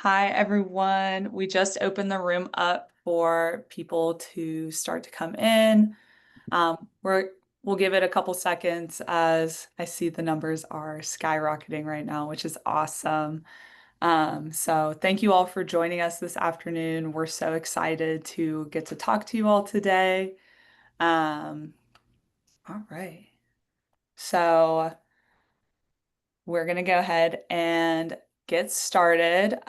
Hi, everyone. We just opened the room up for people to start to come in. We'll give it a couple seconds as I see the numbers are skyrocketing right now, which is awesome. So thank you all for joining us this afternoon. We're so excited to get to talk to you all today. Um, all right. So we're going to go ahead and get started.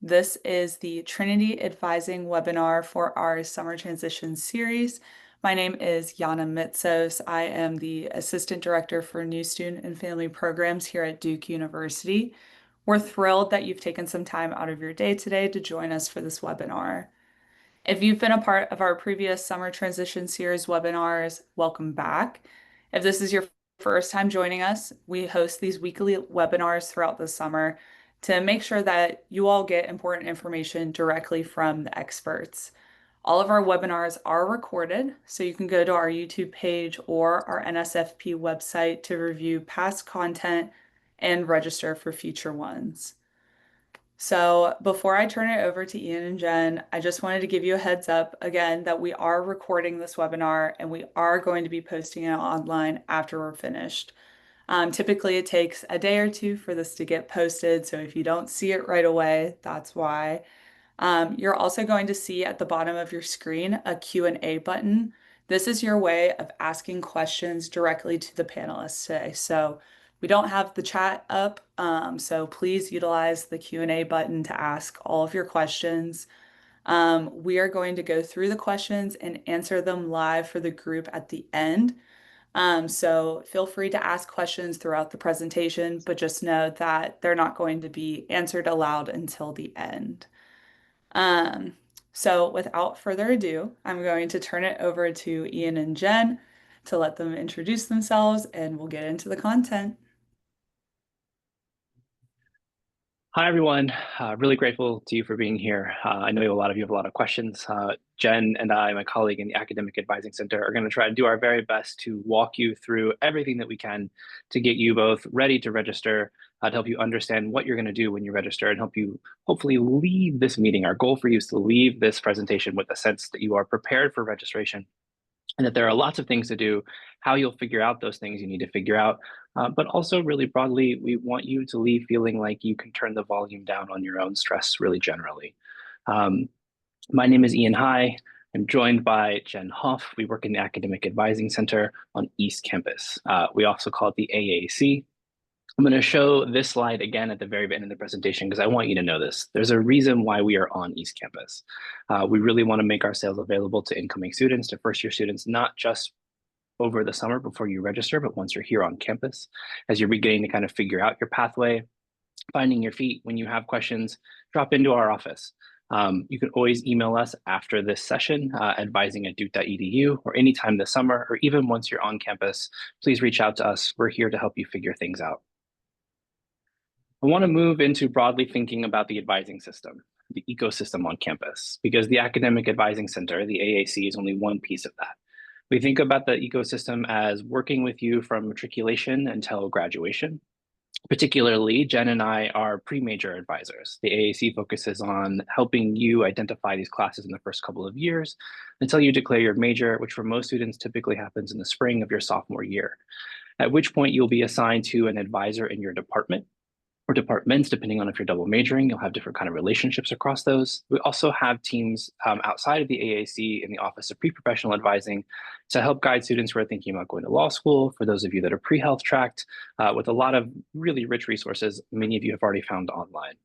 This is the Trinity Advising webinar for our Summer Transition series. My name is Yana Mitsos. I am the Assistant Director for New Student and Family Programs here at Duke University. We're thrilled that you've taken some time out of your day today to join us for this webinar. If you've been a part of our previous Summer Transition Series webinars, welcome back. If this is your first time joining us, we host these weekly webinars throughout the summer to make sure that you all get important information directly from the experts. All of our webinars are recorded, so you can go to our YouTube page or our NSFP website to review past content and register for future ones. So before I turn it over to Ian and Jen, I just wanted to give you a heads up again that we are recording this webinar and we are going to be posting it online after we're finished. Typically, it takes a day or two for this to get posted, so if you don't see it right away, that's why. You're also going to see at the bottom of your screen a Q&A button. This is your way of asking questions directly to the panelists today. So we don't have the chat up, so please utilize the Q&A button to ask all of your questions. We are going to go through the questions and answer them live for the group at the end. So feel free to ask questions throughout the presentation, but just know that they're not going to be answered aloud until the end. Um, so without further ado, I'm going to turn it over to Ian and Jen to let them introduce themselves and we'll get into the content. Hi, everyone. Really grateful to you for being here. I know a lot of you have a lot of questions. Jen and I, my colleague in the Academic Advising Center, are going to try to do our very best to walk you through everything that we can to get you both ready to register, to help you understand what you're going to do when you register, and help you hopefully leave this meeting. Our goal for you is to leave this presentation with a sense that you are prepared for registration and that there are lots of things to do. How you'll figure out those things you need to figure out. But also really broadly, we want you to leave feeling like you can turn the volume down on your own stress really generally. My name is Ian High. I'm joined by Jen Hoff. We work in the Academic Advising Center on East Campus. We also call it the AAC. I'm going to show this slide again at the very end of the presentation because I want you to know this. There's a reason why we are on East Campus. We really want to make ourselves available to incoming students, to first-year students, not just over the summer before you register, but once you're here on campus, as you're beginning to kind of figure out your pathway, finding your feet. When you have questions, drop into our office. You can always email us after this session, advising@duke.edu, or anytime this summer, or even once you're on campus, please reach out to us. We're here to help you figure things out. I want to move into broadly thinking about the advising system, the ecosystem on campus, because the Academic Advising Center, the AAC, is only one piece of that. We think about the ecosystem as working with you from matriculation until graduation. Particularly, Jen and I are pre-major advisors. The AAC focuses on helping you identify these classes in the first couple of years until you declare your major, which for most students typically happens in the spring of your sophomore year, at which point you'll be assigned to an advisor in your department or departments, depending on if you're double majoring. You'll have different kind of relationships across those. We also have teams outside of the AAC in the Office of Pre-Professional Advising to help guide students who are thinking about going to law school. For those of you that are pre-health tracked, with a lot of really rich resources, many of you have already found online.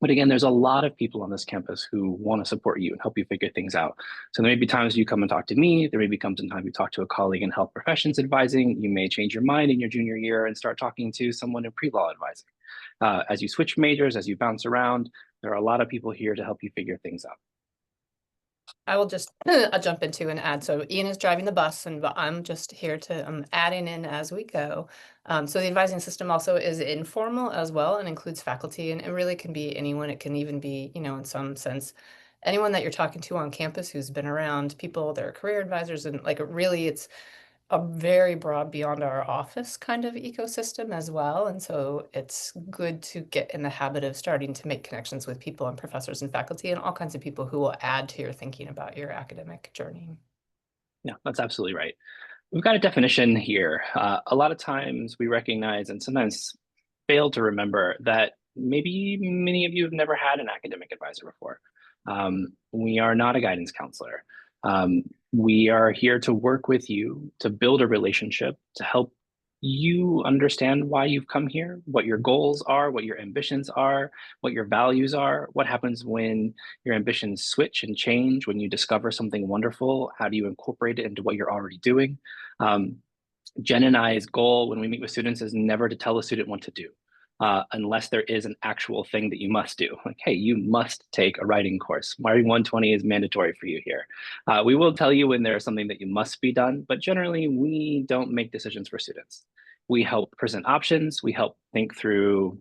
But again, there's a lot of people on this campus who want to support you and help you figure things out. So there may be times you come and talk to me. There may be times you talk to a colleague in health professions advising. You may change your mind in your junior year and start talking to someone in pre-law advising. As you switch majors, as you bounce around, there are a lot of people here to help you figure things out. I will just jump into and add. So Ian is driving the bus, and I'm just here to adding in as we go. So the advising system also is informal as well and includes faculty, and it really can be anyone. It can even be, in some sense, anyone that you're talking to on campus who's been around, people that are career advisors, and like really, a very broad beyond our office kind of ecosystem as well. And so it's good to get in the habit of starting to make connections with people and professors and faculty and all kinds of people who will add to your thinking about your academic journey. Yeah, that's absolutely right. We've got a definition here. A lot of times we recognize and sometimes fail to remember that maybe many of you have never had an academic advisor before. We are not a guidance counselor. We are here to work with you to build a relationship, to help you understand why you've come here, what your goals are, what your ambitions are, what your values are, what happens when your ambitions switch and change, when you discover something wonderful, how do you incorporate it into what you're already doing? Jen and I's goal when we meet with students is never to tell a student what to do. Unless there is an actual thing that you must do. Like, hey, you must take a writing course. Writing 120 is mandatory for you here. We will tell you when there is something that you must be done, but generally we don't make decisions for students. We help present options. We help think through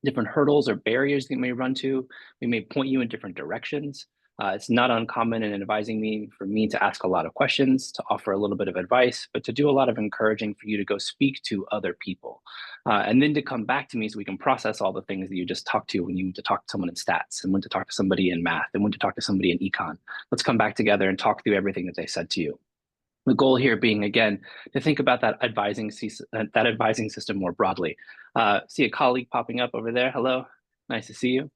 different hurdles or barriers that you may run to. We may point you in different directions. It's not uncommon in advising me for me to ask a lot of questions, to offer a little bit of advice, but to do a lot of encouraging for you to go speak to other people. And then to come back to me so we can process all the things that you just talked to when you went to talk to someone in stats and went to talk to somebody in math and went to talk to somebody in econ. Let's come back together and talk through everything that they said to you. The goal here being, again, to think about that advising system more broadly. See a colleague popping up over there. Hello, nice to see you.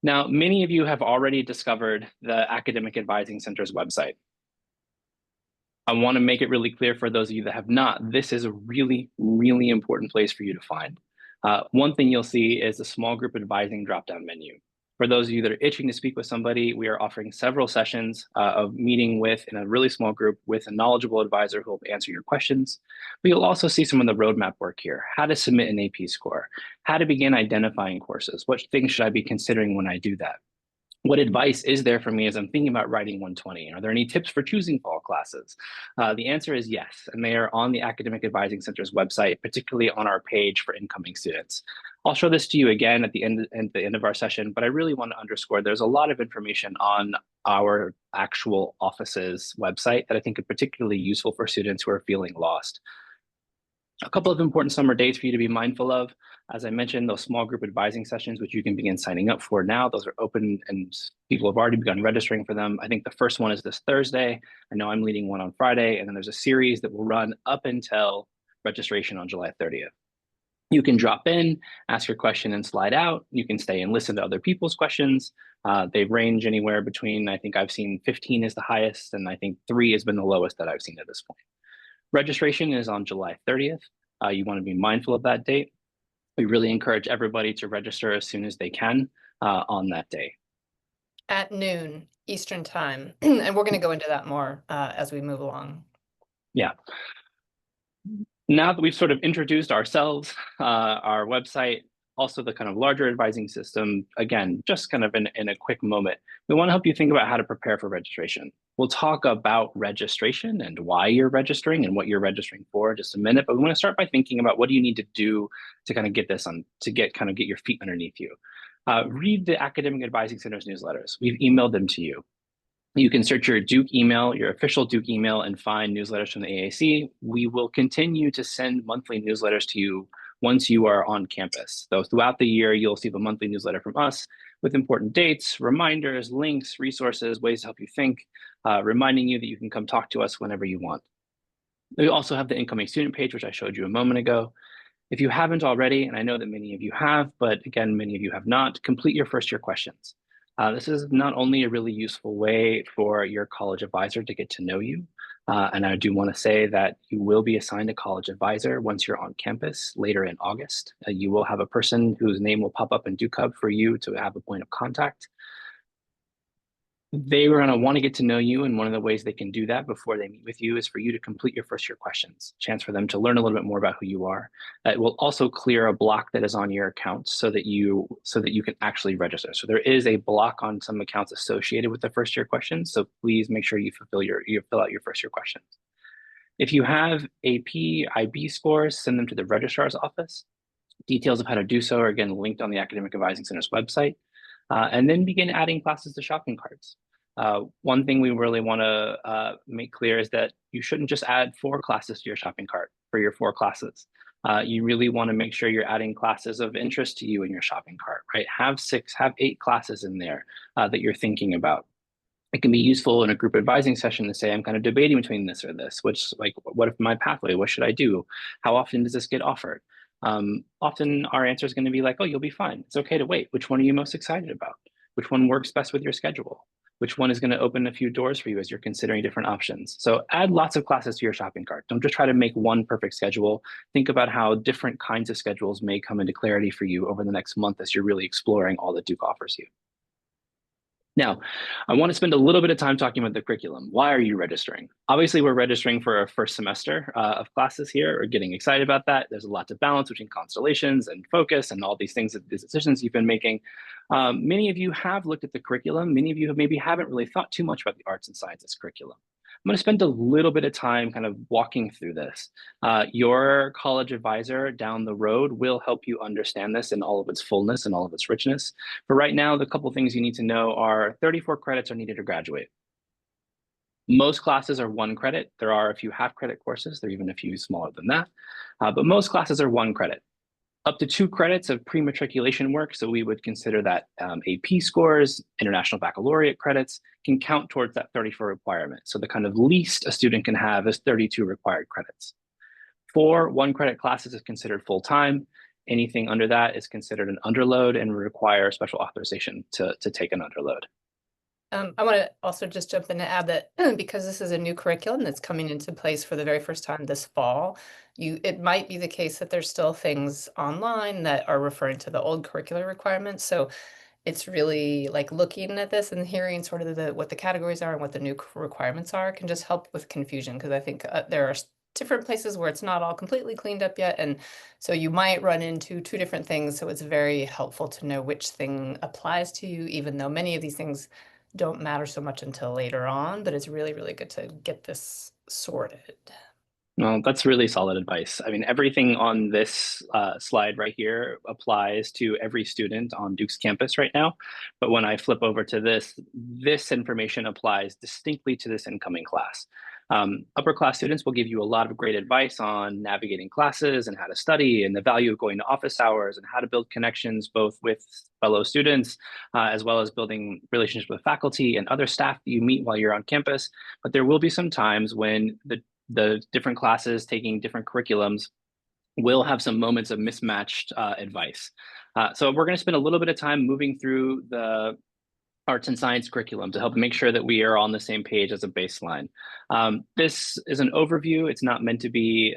Now, many of you have already discovered the Academic Advising Center's website. I want to make it really clear for those of you that have not, this is a really, really important place for you to find. One thing you'll see is the small group advising drop-down menu. For those of you that are itching to speak with somebody, we are offering several sessions of meeting with in a really small group with a knowledgeable advisor who will answer your questions. But you'll also see some of the roadmap work here, how to submit an AP score, how to begin identifying courses, what things should I be considering when I do that? What advice is there for me as I'm thinking about writing 120? Are there any tips for choosing fall classes? The answer is yes, and they are on the Academic Advising Center's website, particularly on our page for incoming students. I'll show this to you again at the end of our session, but I really want to underscore there's a lot of information on our actual office's website that I think are particularly useful for students who are feeling lost. A couple of important summer dates for you to be mindful of. As I mentioned, those small group advising sessions, which you can begin signing up for now, those are open and people have already begun registering for them. I think the first one is this Thursday. I know I'm leading one on Friday, and then there's a series that will run up until registration on July 30th. You can drop in, ask your question and slide out. You can stay and listen to other people's questions. They range anywhere between, I think I've seen 15 is the highest, and I think 3 has been the lowest that I've seen at this point. Registration is on July 30th. You want to be mindful of that date. We really encourage everybody to register as soon as they can on that day. At noon Eastern time. And we're going to go into that more as we move along. Yeah. Now that we've sort of introduced ourselves, our website, also the kind of larger advising system, again, just kind of in a quick moment, we want to help you think about how to prepare for registration. We'll talk about registration and why you're registering and what you're registering for in just a minute, but we want to start by thinking about what do you need to do to kind of get this on, to get your feet underneath you. Read the Academic Advising Center's newsletters. We've emailed them to you. You can search your Duke email, your official Duke email, and find newsletters from the AAC. We will continue to send monthly newsletters to you once you are on campus. So throughout the year, you'll receive a monthly newsletter from us with important dates, reminders, links, resources, ways to help you think, reminding you that you can come talk to us whenever you want. We also have the incoming student page, which I showed you a moment ago. If you haven't already, and I know that many of you have, but again, many of you have not, complete your first year questions. This is not only a really useful way for your college advisor to get to know you, and I do want to say that you will be assigned a college advisor once you're on campus later in August. You will have a person whose name will pop up in DukeHub for you to have a point of contact. They are going to want to get to know you, and one of the ways they can do that before they meet with you is for you to complete your first year questions, chance for them to learn a little bit more about who you are. It will also clear a block that is on your account so that you can actually register. So there is a block on some accounts associated with the first year questions. So please make sure you fill out your first year questions. If you have AP, IB scores, send them to the registrar's office. Details of how to do so are again linked on the Academic Advising Center's website. And then begin adding classes to shopping carts. One thing we really want to make clear is that you shouldn't just add 4 classes to your shopping cart for your 4 classes. You really want to make sure you're adding classes of interest to you in your shopping cart, right? Have 6, have 8 classes in there that you're thinking about. It can be useful in a group advising session to say, I'm kind of debating between this or this, which, like, what if my pathway, what should I do? How often does this get offered? Often our answer is going to be like, oh, you'll be fine. It's okay to wait. Which one are you most excited about? Which one works best with your schedule? Which one is going to open a few doors for you as you're considering different options? So add lots of classes to your shopping cart. Don't just try to make one perfect schedule. Think about how different kinds of schedules may come into clarity for you over the next month as you're really exploring all that Duke offers you. Now, I want to spend a little bit of time talking about the curriculum. Why are you registering? Obviously, we're registering for our first semester of classes here. We're getting excited about that. There's a lot to balance between constellations and focus and all these things, these decisions you've been making. Many of you have looked at the curriculum. Many of you maybe haven't really thought too much about the arts and sciences curriculum. I'm going to spend a little bit of time kind of walking through this. Your college advisor down the road will help you understand this in all of its fullness and all of its richness. But right now, the couple things you need to know are 34 credits are needed to graduate. Most classes are 1 credit. There are a few half credit courses. There are even a few smaller than that. But most classes are 1 credit. Up to 2 credits of pre-matriculation work, so we would consider that AP scores, International Baccalaureate credits, can count towards that 34 requirement. So the kind of least a student can have is 32 required credits. 4 1-credit classes is considered full-time. Anything under that is considered an underload and require special authorization to take an underload. I want to also just jump in and add that because this is a new curriculum that's coming into place for the very first time this fall, it might be the case that there's still things online that are referring to the old curricular requirements. So it's really like looking at this and hearing sort of what the categories are and what the new requirements are can just help with confusion, because I think there are different places where it's not all completely cleaned up yet. And so you might run into 2 different things. So it's very helpful to know which thing applies to you, even though many of these things don't matter so much until later on, but it's really, really good to get this sorted. Well, that's really solid advice. I mean, everything on this slide right here applies to every student on Duke's campus right now. But when I flip over to this information applies distinctly to this incoming class. Upper class students will give you a lot of great advice on navigating classes and how to study and the value of going to office hours and how to build connections both with fellow students as well as building relationships with faculty and other staff that you meet while you're on campus. But there will be some times when the different classes taking different curriculums will have some moments of mismatched advice. So we're going to spend a little bit of time moving through the arts and science curriculum to help make sure that we are on the same page as a baseline. This is an overview. It's not meant to be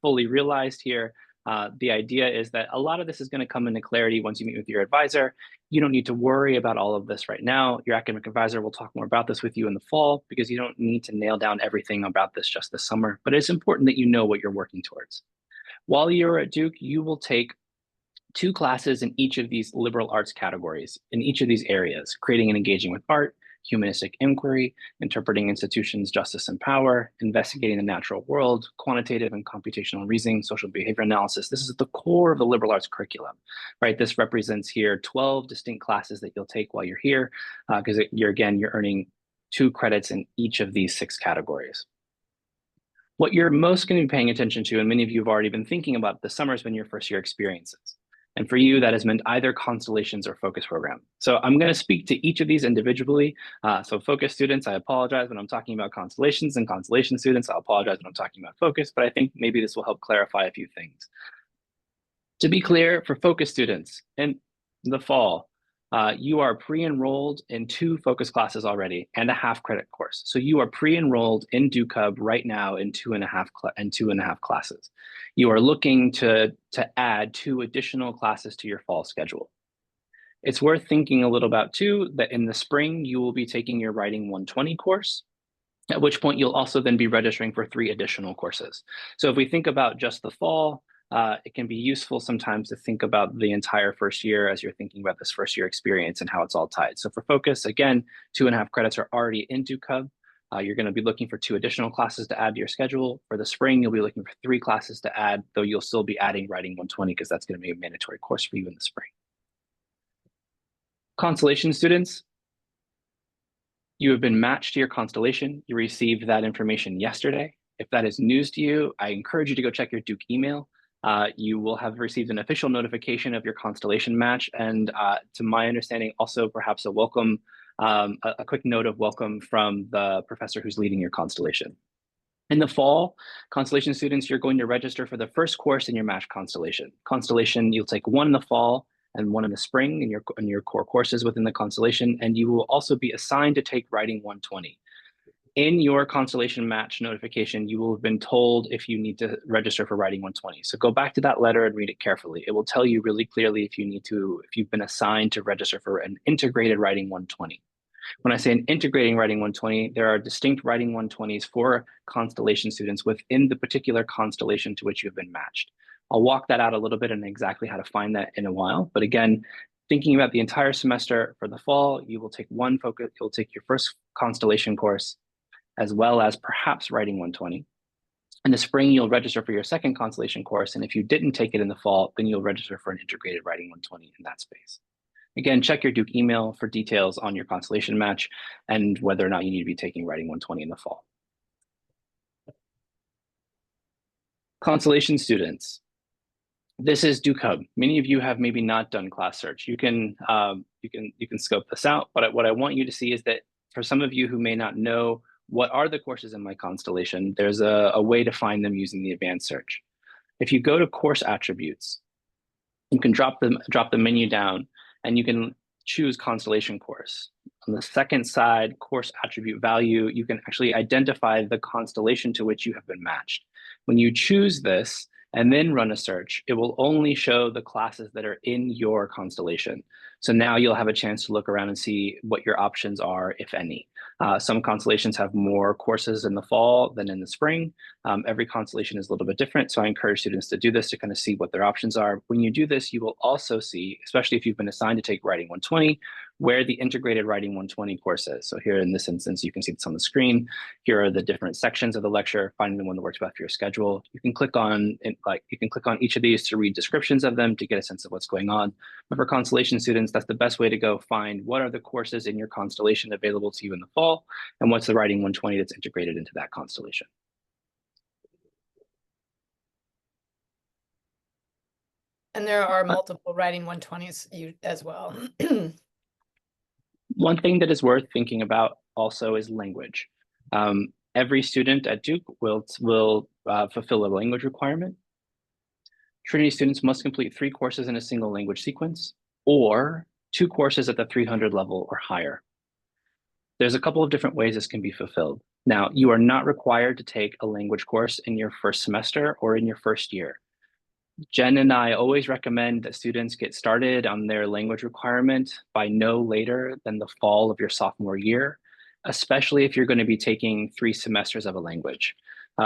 fully realized here. The idea is that a lot of this is going to come into clarity once you meet with your advisor. You don't need to worry about all of this right now. Your academic advisor will talk more about this with you in the fall because you don't need to nail down everything about this just this summer, but it's important that you know what you're working towards. While you're at Duke, you will take 2 classes in each of these liberal arts categories, in each of these areas: creating and engaging with art, humanistic inquiry, interpreting institutions, justice and power, investigating the natural world, quantitative and computational reasoning, social behavior analysis. This is the core of the liberal arts curriculum, right? This represents here 12 distinct classes that you'll take while you're here, because you're earning 2 credits in each of these 6 categories. What you're most going to be paying attention to, and many of you have already been thinking about this summer, has been your first year experiences. And for you, that has meant either constellations or focus program. So I'm going to speak to each of these individually. So focus students, I apologize when I'm talking about constellations, and constellation students, I'll apologize when I'm talking about focus, but I think maybe this will help clarify a few things. To be clear, for focus students in the fall, you are pre-enrolled in 2 focus classes already and a half credit course. So you are pre-enrolled in DukeHub right now in 2.5 classes. You are looking to add 2 additional classes to your fall schedule. It's worth thinking a little about too, that in the spring, you will be taking your Writing 120 course, at which point you'll also then be registering for 3 additional courses. So if we think about just the fall, it can be useful sometimes to think about the entire first year as you're thinking about this first year experience and how it's all tied. So for focus, again, 2.5 credits are already in DukeHub. You're going to be looking for 2 additional classes to add to your schedule. For the spring, you'll be looking for 3 classes to add, though you'll still be adding Writing 120 because that's going to be a mandatory course for you in the spring. Constellation students, You have been matched to your constellation. You received that information yesterday. If that is news to you, I encourage you to go check your Duke email. You will have received an official notification of your constellation match, and to my understanding, also perhaps a welcome, a quick note of welcome from the professor who's leading your constellation. In the fall, constellation students, you're going to register for the first course in your match constellation. Constellation, you'll take one in the fall and one in the spring in your core courses within the constellation, and you will also be assigned to take Writing 120. In your constellation match notification, you will have been told if you need to register for Writing 120. So go back to that letter and read it carefully. It will tell you really clearly if you've been assigned to register for an integrated Writing 120. When I say an integrating Writing 120, there are distinct Writing 120s for constellation students within the particular constellation to which you have been matched. I'll walk that out a little bit and exactly how to find that in a while. But again, thinking about the entire semester for the fall, you will take you'll take your first constellation course, as well as perhaps Writing 120. In the spring, you'll register for your second constellation course. And if you didn't take it in the fall, then you'll register for an integrated Writing 120 in that space. Again, check your Duke email for details on your constellation match and whether or not you need to be taking Writing 120 in the fall. Constellation students. This is DukeHub. Many of you have maybe not done class search. You can scope this out, but what I want you to see is that for some of you who may not know what are the courses in my constellation, there's a way to find them using the advanced search. If you go to course attributes, you can drop the menu down and you can choose constellation course. On the second side, course attribute value, you can actually identify the constellation to which you have been matched. When you choose this and then run a search, it will only show the classes that are in your constellation. So now you'll have a chance to look around and see what your options are, if any. Some constellations have more courses in the fall than in the spring. Every constellation is a little bit different, so I encourage students to do this to kind of see what their options are. When you do this, you will also see, especially if you've been assigned to take Writing 120, where the integrated Writing 120 course is. So here in this instance, you can see this on the screen. Here are the different sections of the lecture, finding the one that works best for your schedule. You can click on each of these to read descriptions of them to get a sense of what's going on. But for constellation students, that's the best way to go find what are the courses in your constellation available to you in the fall, and what's the Writing 120 that's integrated into that constellation. And there are multiple Writing 120s as well. One thing that is worth thinking about also is language. Every student at Duke will fulfill a language requirement. Trinity students must complete 3 courses in a single language sequence, or 2 courses at the 300 level or higher. There's a couple of different ways this can be fulfilled. Now, you are not required to take a language course in your first semester or in your first year. Jen and I always recommend that students get started on their language requirement by no later than the fall of your sophomore year, especially if you're going to be taking 3 semesters of a language.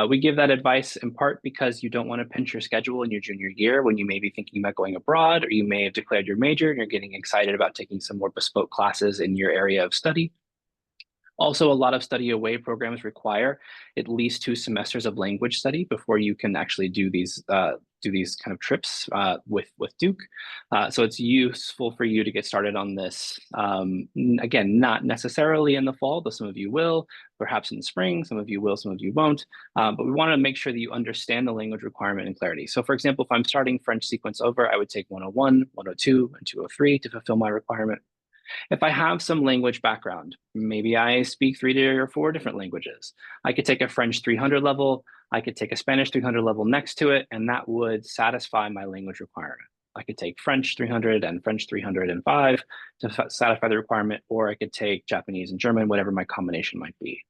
We give that advice in part because you don't want to pinch your schedule in your junior year when you may be thinking about going abroad, or you may have declared your major and you're getting excited about taking some more bespoke classes in your area of study. Also, a lot of study away programs require at least 2 semesters of language study before you can actually do these kind of trips with Duke. So it's useful for you to get started on this. Again, not necessarily in the fall, though some of you will, perhaps in the spring, some of you will, some of you won't. But we want to make sure that you understand the language requirement in clarity. So for example, if I'm starting French sequence over, I would take 101, 102, and 203 to fulfill my requirement. If I have some language background, maybe I speak 3 or 4 different languages, I could take a French 300 level, I could take a Spanish 300 level next to it, and that would satisfy my language requirement. I could take French 300 and French 305 to satisfy the requirement, or I could take Japanese and German, whatever my combination might be.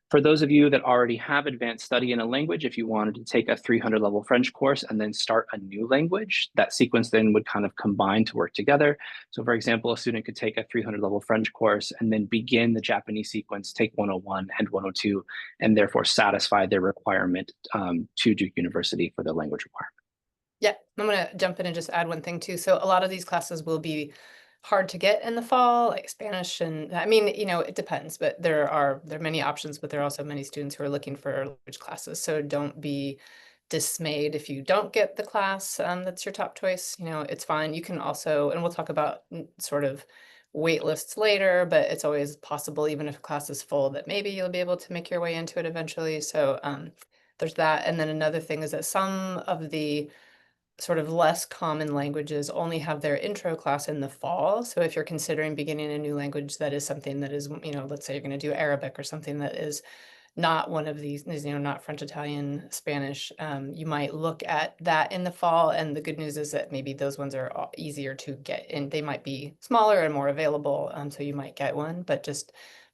For those of you that already have advanced study in a language, if you wanted to take a 300 level French course and then start a new language, that sequence then would kind of combine to work together. So for example, a student could take a 300 level French course and then begin the Japanese sequence, take 101 and 102, and therefore satisfy their requirement to Duke University for their language requirement. Yeah, I'm going to jump in and just add one thing too. So a lot of these classes will be hard to get in the fall, like Spanish, and I mean, it depends, but there are many options, but there are also many students who are looking for language classes. So don't be dismayed if you don't get the class that's your top choice. It's fine. You can also, and we'll talk about sort of wait lists later, but it's always possible, even if a class is full, that maybe you'll be able to make your way into it eventually. So there's that. And then another thing is that some of the sort of less common languages only have their intro class in the fall. So if you're considering beginning a new language, that is something that is, let's say you're going to do Arabic or something that is not one of these, not French, Italian, Spanish, you might look at that in the fall. And the good news is that maybe those ones are easier to get in. They might be smaller and more available. So you might get one, but just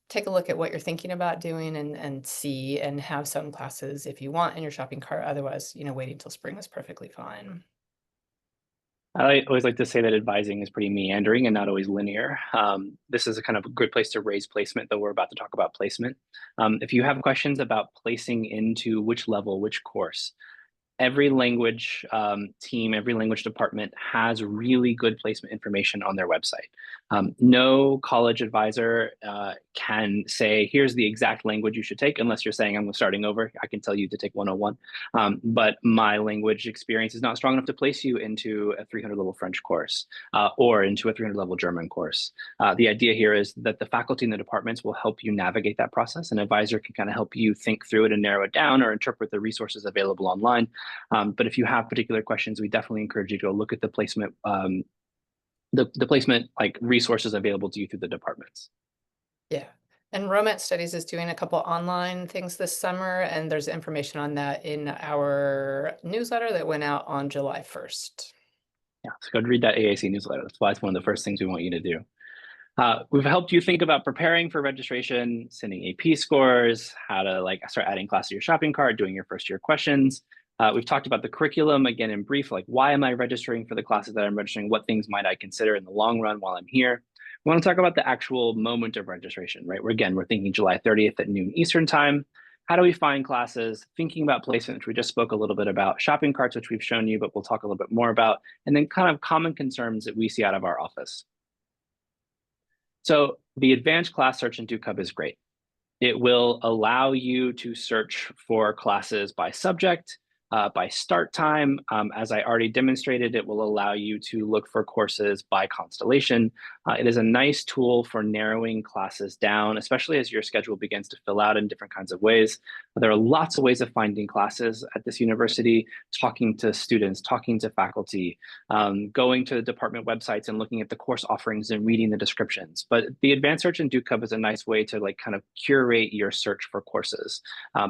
take a look at what you're thinking about doing and see and have some classes if you want in your shopping cart. Otherwise, waiting till spring is perfectly fine. I always like to say that advising is pretty meandering and not always linear. This is a kind of a good place to raise placement, though we're about to talk about placement. If you have questions about placing into which level, which course, every language team, every language department has really good placement information on their website. No college advisor can say, here's the exact language you should take, unless you're saying I'm starting over. I can tell you to take 101. But my language experience is not strong enough to place you into a 300 level French course or into a 300 level German course. The idea here is that the faculty in the departments will help you navigate that process. An advisor can kind of help you think through it and narrow it down or interpret the resources available online. But if you have particular questions, we definitely encourage you to go look at the placement, the placement like resources available to you through the departments. Yeah. And Romance Studies is doing a couple online things this summer, and there's information on that in our newsletter that went out on July 1st. Yeah, so go read that AAC newsletter. That's why it's one of the first things we want you to do. We've helped you think about preparing for registration, sending AP scores, how to start adding classes to your shopping cart, doing your first year questions. We've talked about the curriculum again in brief, like why am I registering for the classes that I'm registering? What things might I consider in the long run while I'm here? We want to talk about the actual moment of registration, right? We're thinking July 30th at noon Eastern time. How do we find classes? Thinking about placement, which we just spoke a little bit about, shopping carts, which we've shown you, but we'll talk a little bit more about, and then kind of common concerns that we see out of our office. So the advanced class search in DukeHub is great. It will allow you to search for classes by subject, by start time. As I already demonstrated, it will allow you to look for courses by constellation. It is a nice tool for narrowing classes down, especially as your schedule begins to fill out in different kinds of ways. There are lots of ways of finding classes at this university, talking to students, talking to faculty, going to the department websites and looking at the course offerings and reading the descriptions. But the advanced search in DukeHub is a nice way to kind of curate your search for courses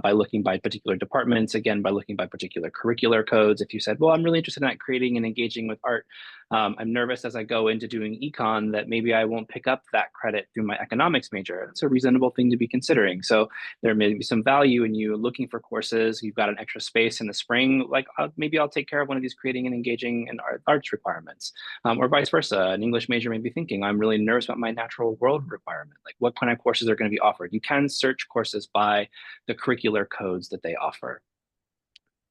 by looking by particular departments, again, by looking by particular curricular codes. If you said, well, I'm really interested in creating and engaging with art, I'm nervous as I go into doing econ that maybe I won't pick up that credit through my economics major. That's a reasonable thing to be considering. So there may be some value in you looking for courses. You've got an extra space in the spring, maybe I'll take care of one of these creating and engaging in arts requirements, or vice versa. An English major may be thinking, I'm really nervous about my natural world requirement. What kind of courses are going to be offered? You can search courses by the curricular codes that they offer.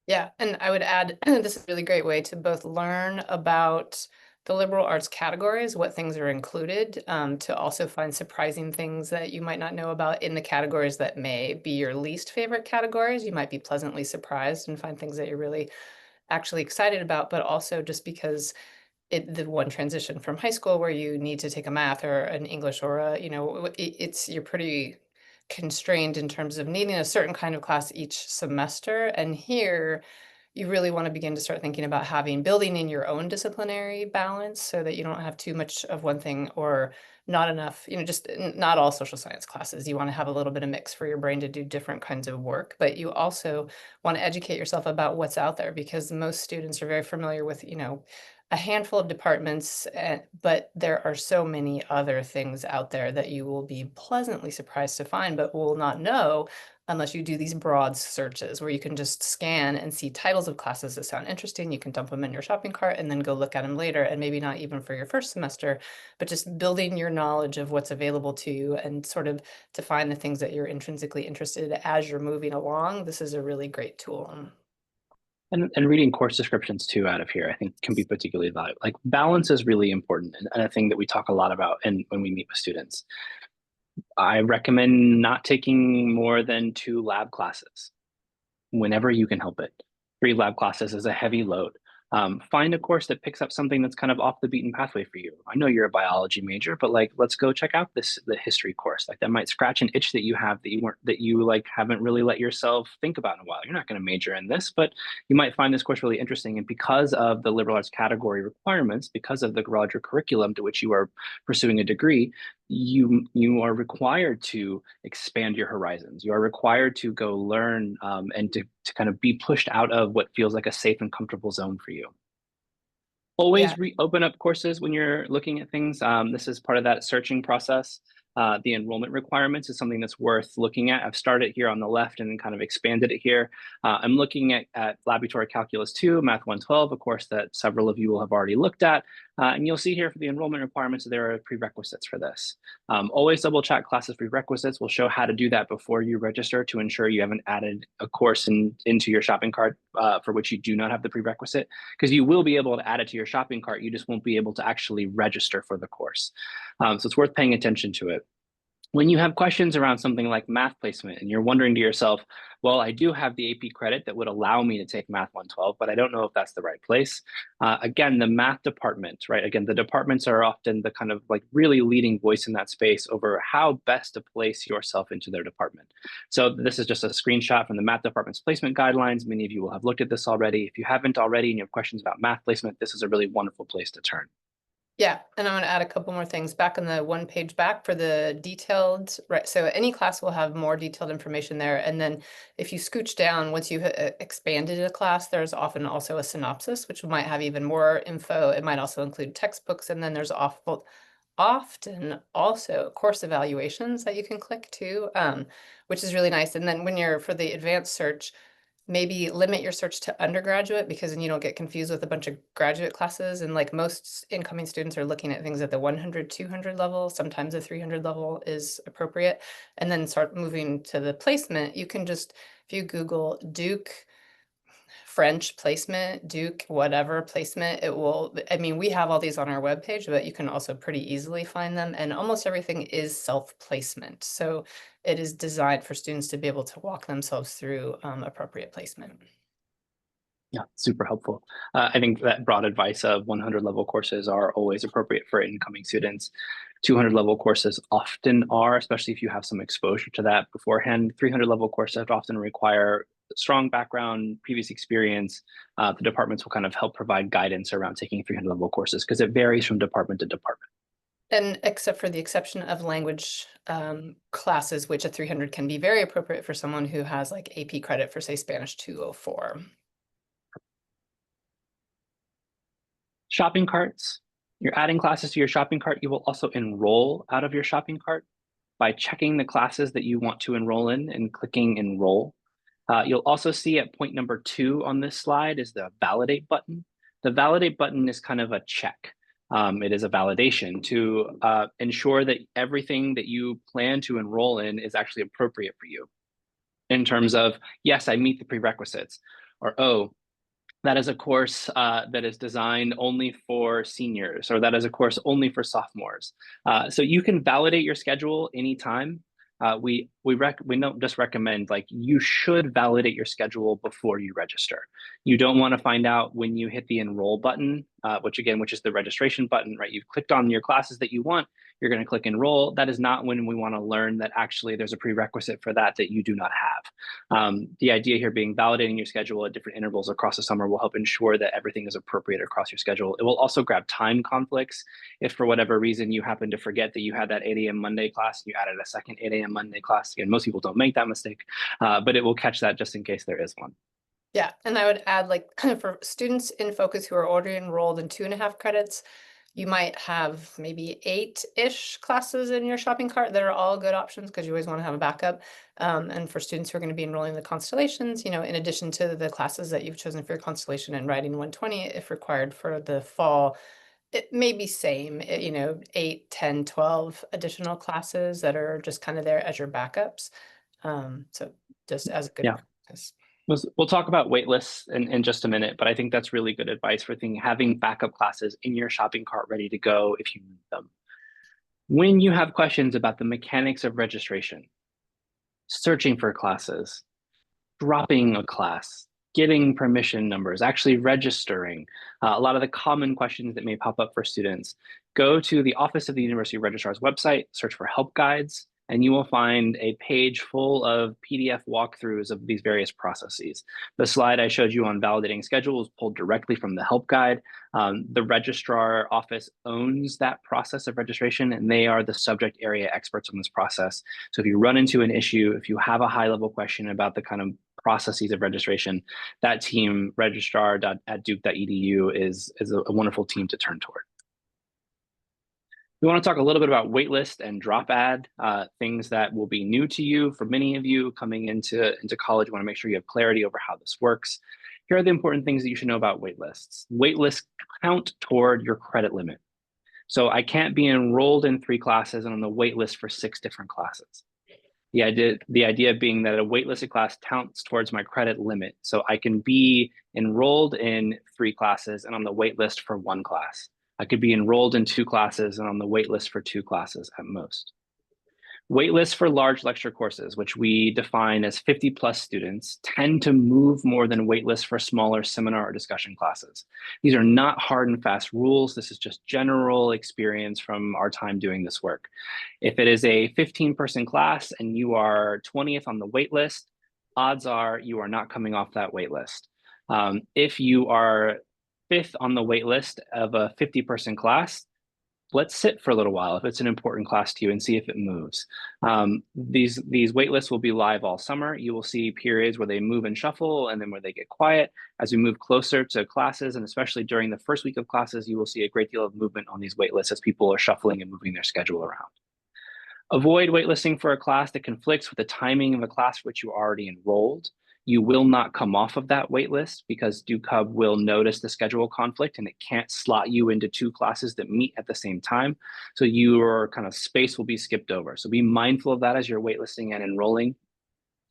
Yeah, and I would add, this is a really great way to both learn about the liberal arts categories, what things are included, to also find surprising things that you might not know about in the categories that may be your least favorite categories. You might be pleasantly surprised and find things that you're really actually excited about, but also just because the one transition from high school where you need to take a math or an English or you're pretty constrained in terms of needing a certain kind of class each semester. And here you really want to begin to start thinking about building in your own disciplinary balance so that you don't have too much of one thing or not enough, just not all social science classes. You want to have a little bit of mix for your brain to do different kinds of work, but you also want to educate yourself about what's out there because most students are very familiar with, a handful of departments, but there are so many other things out there that you will be pleasantly surprised to find, but will not know unless you do these broad searches where you can just scan and see titles of classes that sound interesting. You can dump them in your shopping cart and then go look at them later, and maybe not even for your first semester, but just building your knowledge of what's available to you and sort of to find the things that you're intrinsically interested in as you're moving along. This is a really great tool. And reading course descriptions too out of here, I think can be particularly valuable. Balance is really important and a thing that we talk a lot about when we meet with students. I recommend not taking more than 2 lab classes whenever you can help it. 3 lab classes is a heavy load. Find a course that picks up something that's kind of off the beaten pathway for you. I know you're a biology major, but like, let's go check out the history course. Like that might scratch an itch that you have that you like haven't really let yourself think about in a while. You're not going to major in this, but you might find this course really interesting. And because of the liberal arts category requirements, because of the larger curriculum to which you are pursuing a degree, you are required to expand your horizons. You are required to go learn and to kind of be pushed out of what feels like a safe and comfortable zone for you. Always Yeah. open up courses when you're looking at things. This is part of that searching process. The enrollment requirements is something that's worth looking at. I've started here on the left and then kind of expanded it here. I'm looking at Laboratory Calculus 2, Math 112, a course that several of you will have already looked at. And you'll see here for the enrollment requirements, there are prerequisites for this. Always double check classes prerequisites. We'll show how to do that before you register to ensure you haven't added a course into your shopping cart for which you do not have the prerequisite, because you will be able to add it to your shopping cart. You just won't be able to actually register for the course. So it's worth paying attention to it. When you have questions around something like math placement and you're wondering to yourself, well, I do have the AP credit that would allow me to take Math 112, but I don't know if that's the right place. Again, the math department, right? Again, the departments are often the kind of like really leading voice in that space over how best to place yourself into their department. So this is just a screenshot from the math department's placement guidelines. Many of you will have looked at this already. If you haven't already and you have questions about math placement, this is a really wonderful place to turn. Yeah, and I'm going to add a couple more things back on the one page back for the detailed, right? So any class will have more detailed information there. And then if you scooch down, once you've expanded a class, there's often also a synopsis, which might have even more info. It might also include textbooks. And then there's often also course evaluations that you can click to, which is really nice. And then when you're for the advanced search, maybe limit your search to undergraduate, because then you don't get confused with a bunch of graduate classes. And like most incoming students are looking at things at the 100, 200 level, sometimes the 300 level is appropriate. And then start moving to the placement. You can just, if you Google Duke French placement, Duke, whatever placement, it will, I mean, we have all these on our webpage, but you can also pretty easily find them. And almost everything is self-placement. So it is designed for students to be able to walk themselves through appropriate placement. Yeah, super helpful. I think that broad advice of 100 level courses are always appropriate for incoming students. 200 level courses often are, especially if you have some exposure to that beforehand. 300 level courses often require strong background, previous experience. The departments will kind of help provide guidance around taking 300 level courses because it varies from department to department. And except for the exception of language classes, which a 300 can be very appropriate for someone who has like AP credit for, say, Spanish 204. Shopping carts. You're adding classes to your shopping cart. You will also enroll out of your shopping cart by checking the classes that you want to enroll in and clicking enroll. You'll also see at point number 2 on this slide is the validate button. The validate button is kind of a check. It is a validation to ensure that everything that you plan to enroll in is actually appropriate for you in terms of, yes, I meet the prerequisites, or, oh, that is a course that is designed only for seniors, or that is a course only for sophomores. So you can validate your schedule anytime. We don't just recommend, like, you should validate your schedule before you register. You don't want to find out when you hit the enroll button, which is the registration button, right? You've clicked on your classes that you want, you're going to click enroll. That is not when we want to learn that actually there's a prerequisite for that you do not have. The idea here being validating your schedule at different intervals across the summer will help ensure that everything is appropriate across your schedule. It will also grab time conflicts. If for whatever reason you happen to forget that you had that 8 a.m. Monday class, and you added a second 8 a.m. Monday class. Again, most people don't make that mistake, but it will catch that just in case there is one. Yeah, and I would add, like, for students in focus who are already enrolled in 2.5 credits, you might have maybe 8-ish classes in your shopping cart that are all good options because you always want to have a backup. And for students who are going to be enrolling in the constellations, in addition to the classes that you've chosen for your constellation and writing 120, if required for the fall, it may be same, 8, 10, 12 additional classes that are just kind of there as your backups. So just as a good practice. We'll talk about waitlists in just a minute, but I think that's really good advice for having backup classes in your shopping cart ready to go if you need them. When you have questions about the mechanics of registration, searching for classes, dropping a class, getting permission numbers, actually registering, a lot of the common questions that may pop up for students. Go to the Office of the University Registrar's website, search for help guides, and you will find a page full of PDF walkthroughs of these various processes. The slide I showed you on validating schedule is pulled directly from the help guide. The registrar office owns that process of registration, and they are the subject area experts on this process. So if you run into an issue, if you have a high-level question about the kind of processes of registration, that team, registrar@duke.edu, is a wonderful team to turn toward. We want to talk a little bit about waitlist and drop add, things that will be new to you. For many of you coming into college, you want to make sure you have clarity over how this works. Here are the important things that you should know about waitlists. Waitlists count toward your credit limit. So I can't be enrolled in 3 classes and on the waitlist for 6 different classes. The idea being that a waitlisted class counts towards my credit limit. So I can be enrolled in 3 classes and on the waitlist for 1 class. I could be enrolled in 2 classes and on the waitlist for 2 classes at most. Waitlists for large lecture courses, which we define as 50+ students, tend to move more than waitlists for smaller seminar or discussion classes. These are not hard and fast rules. This is just general experience from our time doing this work. If it is a 15-person class and you are 20th on the waitlist, odds are you are not coming off that waitlist. If you are 5th on the waitlist of a 50-person class, let's sit for a little while if it's an important class to you and see if it moves. These waitlists will be live all summer. You will see periods where they move and shuffle and then where they get quiet. As we move closer to classes, and especially during the first week of classes, you will see a great deal of movement on these waitlists as people are shuffling and moving their schedule around. Avoid waitlisting for a class that conflicts with the timing of a class for which you already enrolled. You will not come off of that waitlist because DukeHub will notice the schedule conflict and it can't slot you into 2 classes that meet at the same time. So your kind of space will be skipped over. So be mindful of that as you're waitlisting and enrolling.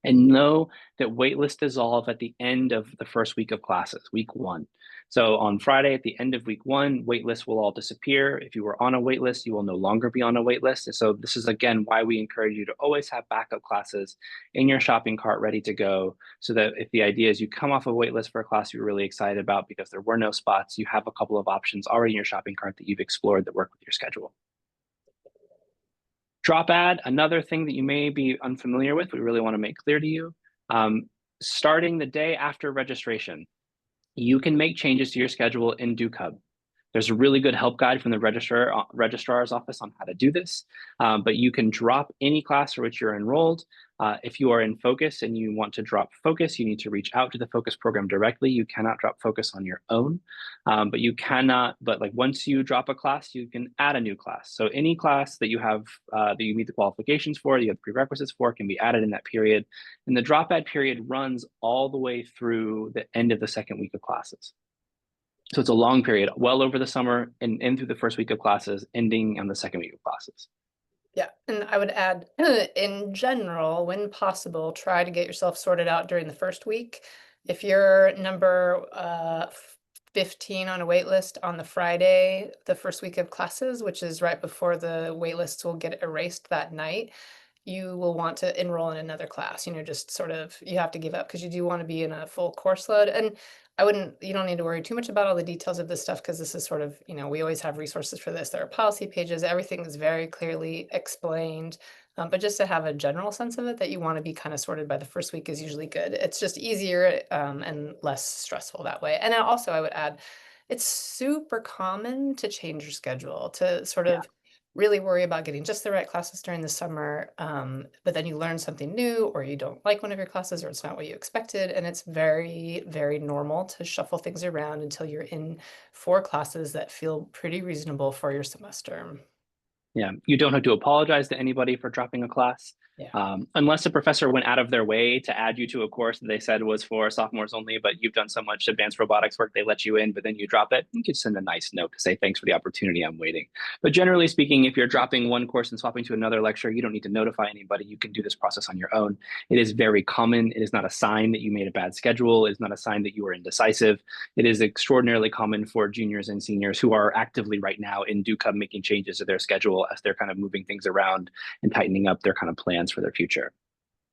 And know that waitlist dissolve at the end of the first week of classes, week 1. So on Friday, at the end of week 1, waitlists will all disappear. If you were on a waitlist, you will no longer be on a waitlist. And so this is, again, why we encourage you to always have backup classes in your shopping cart ready to go, so that if the idea is you come off a waitlist for a class you're really excited about because there were no spots, you have a couple of options already in your shopping cart that you've explored that work with your schedule. Drop add, another thing that you may be unfamiliar with, we really want to make clear to you. Starting the day after registration, you can make changes to your schedule in DukeHub. There's a really good help guide from the registrar's office on how to do this, but you can drop any class for which you're enrolled. If you are in Focus and you want to drop Focus, you need to reach out to the Focus program directly. You cannot drop Focus on your own, but like once you drop a class, you can add a new class. So any class that you have, that you meet the qualifications for, you have prerequisites for, can be added in that period. And the drop add period runs all the way through the end of the second week of classes. So it's a long period, well over the summer and through the first week of classes, ending on the second week of classes. Yeah, and I would add, in general, when possible, try to get yourself sorted out during the first week. If you're number 15 on a wait list on the Friday, the first week of classes, which is right before the wait lists will get erased that night, you will want to enroll in another class. Just sort of, you have to give up because you do want to be in a full course load. And you don't need to worry too much about all the details of this stuff because this is sort of, we always have resources for this. There are policy pages, everything is very clearly explained. But just to have a general sense of it, that you want to be kind of sorted by the first week is usually good. It's just easier and less stressful that way. And also I would add, it's super common to change your schedule, to sort of really worry about getting just the right classes during the summer, but then you learn something new, or you don't like one of your classes, or it's not what you expected. And it's very, very normal to shuffle things around until you're in 4 classes that feel pretty reasonable for your semester. Yeah, you don't have to apologize to anybody for dropping a class. Yeah. Unless a professor went out of their way to add you to a course that they said was for sophomores only, but you've done so much advanced robotics work, they let you in, but then you drop it, you could send a nice note to say, thanks for the opportunity, I'm waiting. But generally speaking, if you're dropping one course and swapping to another lecture, you don't need to notify anybody. You can do this process on your own. It is very common. It is not a sign that you made a bad schedule. It is not a sign that you were indecisive. It is extraordinarily common for juniors and seniors who are actively right now in DukeHub making changes to their schedule as they're kind of moving things around and tightening up their kind of plans for their future.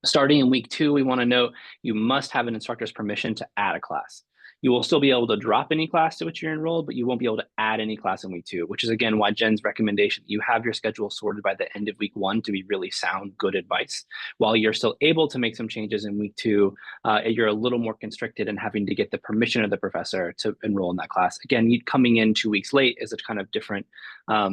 Starting in week 2, we want to note you must have an instructor's permission to add a class. You will still be able to drop any class to which you're enrolled, but you won't be able to add any class in week 2, which is again why Jen's recommendation you have your schedule sorted by the end of week 1 to be really sound, good advice. While you're still able to make some changes in week 2, you're a little more constricted in having to get the permission of the professor to enroll in that class. Again, coming in 2 weeks late is a kind of different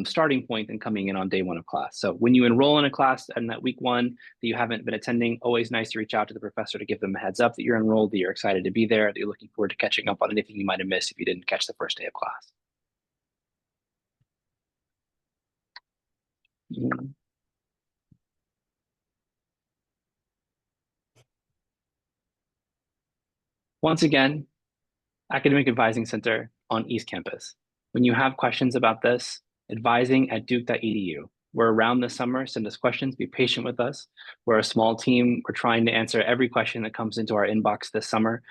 starting point than coming in on day 1 of class. So when you enroll in a class in that week 1 that you haven't been attending, always nice to reach out to the professor to give them a heads up that you're enrolled, that you're excited to be there, that you're looking forward to catching up on anything you might have missed if you didn't catch the first day of class. Once again, Academic Advising Center on East Campus. When you have questions about this, advising@duke.edu. We're around this summer. Send us questions. Be patient with us. We're a small team. We're trying to answer every question that comes into our inbox this summer.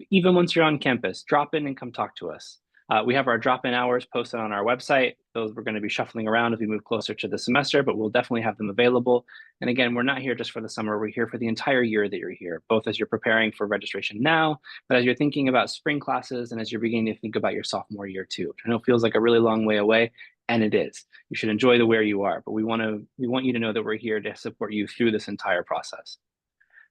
Even once you're on campus, drop in and come talk to us. We have our drop-in hours posted on our website. Those we're going to be shuffling around as we move closer to the semester, but we'll definitely have them available. And again, we're not here just for the summer. We're here for the entire year that you're here, both as you're preparing for registration now, but as you're thinking about spring classes and as you're beginning to think about your sophomore year too, which I know feels like a really long way away, and it is. You should enjoy the where you are, but we want you to know that we're here to support you through this entire process.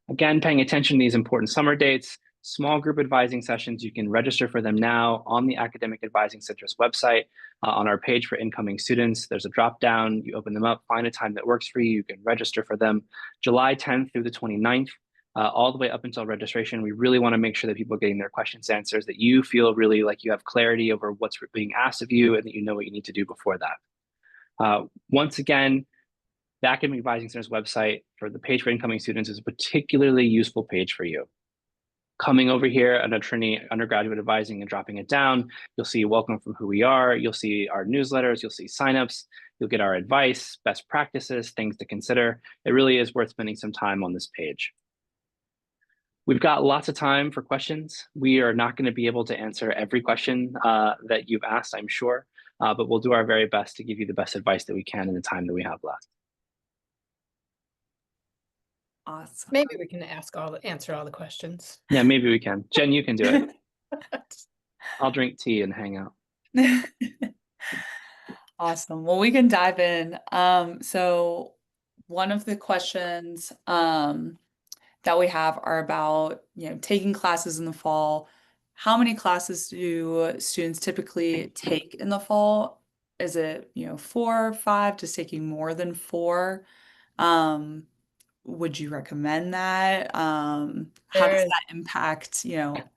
Again, paying attention to these important summer dates, small group advising sessions, you can register for them now on the Academic Advising Center's website. On our page for incoming students, there's a drop down, you open them up, find a time that works for you, you can register for them. July 10th through the 29th, all the way up until registration, we really want to make sure that people are getting their questions answered, that you feel really like you have clarity over what's being asked of you and that you know what you need to do before that. Once again, the Academic Advising Center's website for the page for incoming students is a particularly useful page for you. Coming over here under Trinity Undergraduate Advising and dropping it down, you'll see welcome from who we are, you'll see our newsletters, you'll see signups, you'll get our advice, best practices, things to consider. It really is worth spending some time on this page. We've got lots of time for questions. We are not going to be able to answer every question that you've asked, I'm sure, but we'll do our very best to give you the best advice that we can in the time that we have left. Awesome. Maybe we can answer all the questions. Yeah, maybe we can. Jen, you can do it. I'll drink tea and hang out. Awesome. Well, we can dive in. So one of the questions that we have are about, taking classes in the fall. How many classes do students typically take in the fall? Is it, 4 or 5, just taking more than 4? Would you recommend that? How does that impact,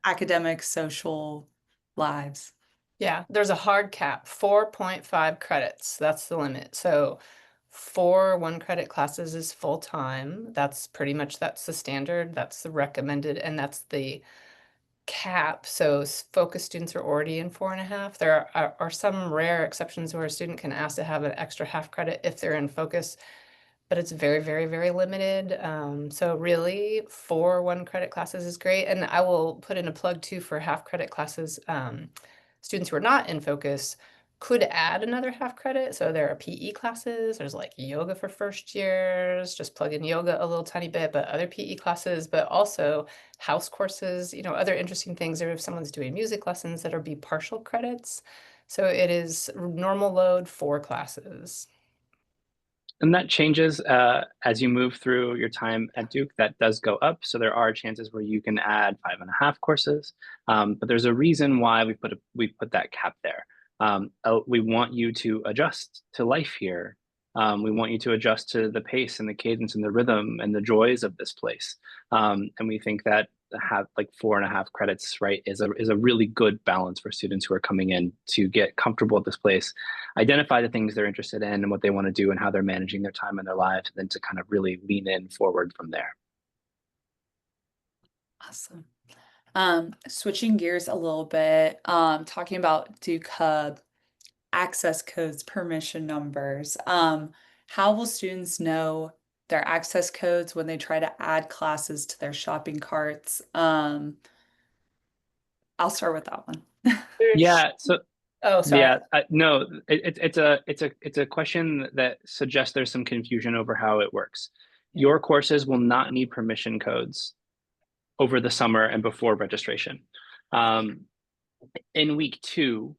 academic, social lives? Yeah, there's a hard cap, 4.5 credits. That's the limit. So 4 1-credit classes is full time. That's the standard. That's the recommended, and that's the cap. So focus students are already in 4.5. There are some rare exceptions where a student can ask to have an extra half credit if they're in focus, but it's very, very, very limited. So really 4 1-credit classes is great. And I will put in a plug too for half credit classes. Students who are not in focus could add another half credit. So there are PE classes, there's like yoga for first years, just plug in yoga a little tiny bit, but other PE classes, but also house courses, other interesting things are if someone's doing music lessons that'll be partial credits. So it is normal load 4 classes. And that changes as you move through your time at Duke. That does go up. So there are chances where you can add 5.5 courses. But there's a reason why we put that cap there. We want you to adjust to life here. We want you to adjust to the pace and the cadence and the rhythm and the joys of this place. And we think that have like 4.5 credits, right, is a really good balance for students who are coming in to get comfortable at this place, identify the things they're interested in and what they want to do and how they're managing their time in their lives, and then to kind of really lean in forward from there. Awesome. Switching gears a little bit, talking about DukeHub, access codes, permission numbers. How will students know their access codes when they try to add classes to their shopping carts? I'll start with that one. Yeah. So. Oh, sorry. Yeah. No. It's a question that suggests there's some confusion over how it works. your courses will not need permission codes over the summer and before registration. In week 2,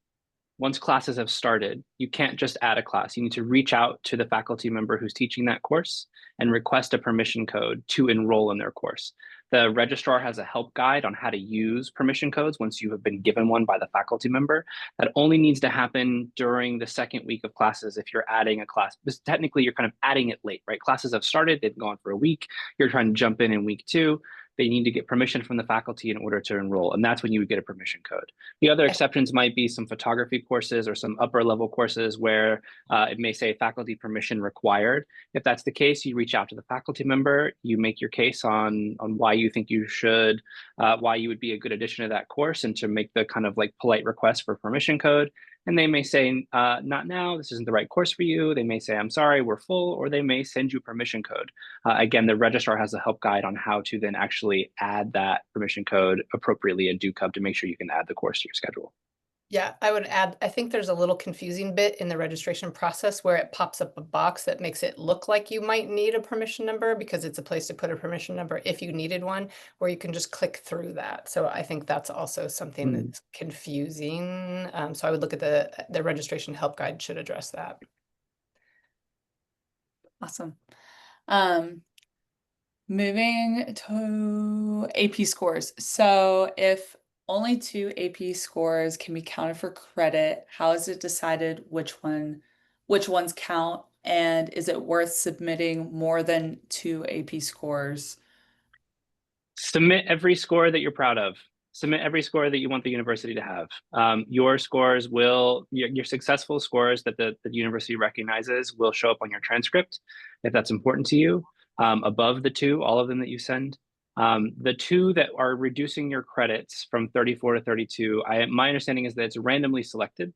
once classes have started, you can't just add a class. You need to reach out to the faculty member who's teaching that course and request a permission code to enroll in their course. The registrar has a help guide on how to use permission codes once you have been given one by the faculty member. That only needs to happen during the second week of classes if you're adding a class. Because technically, you're kind of adding it late, right? Classes have started, they've gone for a week. You're trying to jump in week 2. They need to get permission from the faculty in order to enroll, and that's when you would get a permission code. The other exceptions might be some photography courses or some upper level courses where it may say faculty permission required. If that's the case, you reach out to the faculty member, you make your case on why you think you should, why you would be a good addition to that course, and to make the kind of like polite request for permission code. And they may say, not now, this isn't the right course for you. They may say, I'm sorry, we're full, or they may send you permission code. Again, the registrar has a help guide on how to then actually add that permission code appropriately in DukeHub to make sure you can add the course to your schedule. Yeah, I would add, I think there's a little confusing bit in the registration process where it pops up a box that makes it look like you might need a permission number because it's a place to put a permission number if you needed one, where you can just click through that. So I think that's also something that's confusing. So I would look at the registration help guide should address that. Awesome. Moving to AP scores. So if only 2 AP scores can be counted for credit, how is it decided which ones count? And is it worth submitting more than 2 AP scores? Submit every score that you're proud of. Submit every score that you want the university to have. Your scores will, your successful scores that the university recognizes will show up on your transcript if that's important to you. Above the 2, all of them that you send. The 2 that are reducing your credits from 34 to 32, my understanding is that it's randomly selected.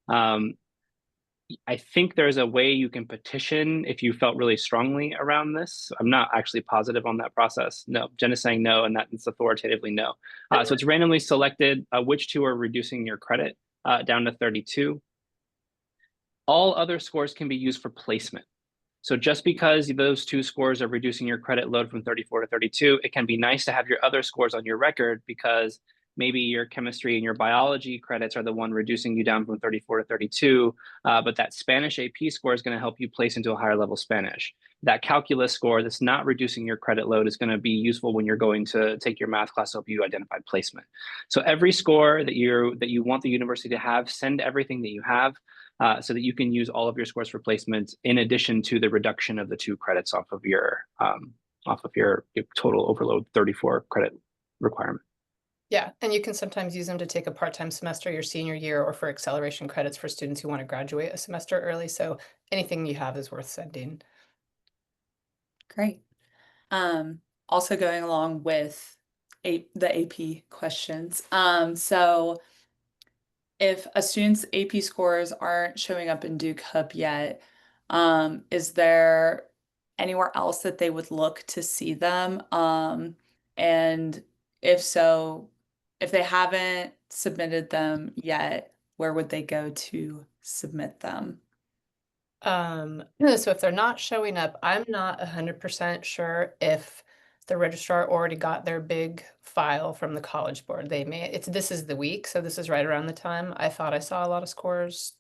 I think there's a way you can petition if you felt really strongly around this. I'm not actually positive on that process. No, Jen is saying no, and that's authoritatively no. So it's randomly selected which 2 are reducing your credit down to 32. All other scores can be used for placement. So just because those 2 scores are reducing your credit load from 34 to 32, it can be nice to have your other scores on your record because maybe your chemistry and your biology credits are the one reducing you down from 34 to 32, but that Spanish AP score is going to help you place into a higher level Spanish. That calculus score that's not reducing your credit load is going to be useful when you're going to take your math class to help you identify placement. So every score that you want the university to have, send everything that you have. So that you can use all of your scores for placement in addition to the reduction of the 2 credits off of your total overload 34 credit requirement. Yeah, and you can sometimes use them to take a part-time semester your senior year or for acceleration credits for students who want to graduate a semester early. So anything you have is worth sending. Great. Also going along with the AP questions. So if a student's AP scores aren't showing up in DukeHub yet, is there anywhere else that they would look to see them? And if so, if they haven't submitted them yet, where would they go to submit them? So if they're not showing up, I'm not 100% sure if the registrar already got their big file from the College Board. This is the week, so this is right around the time I thought I saw a lot of scores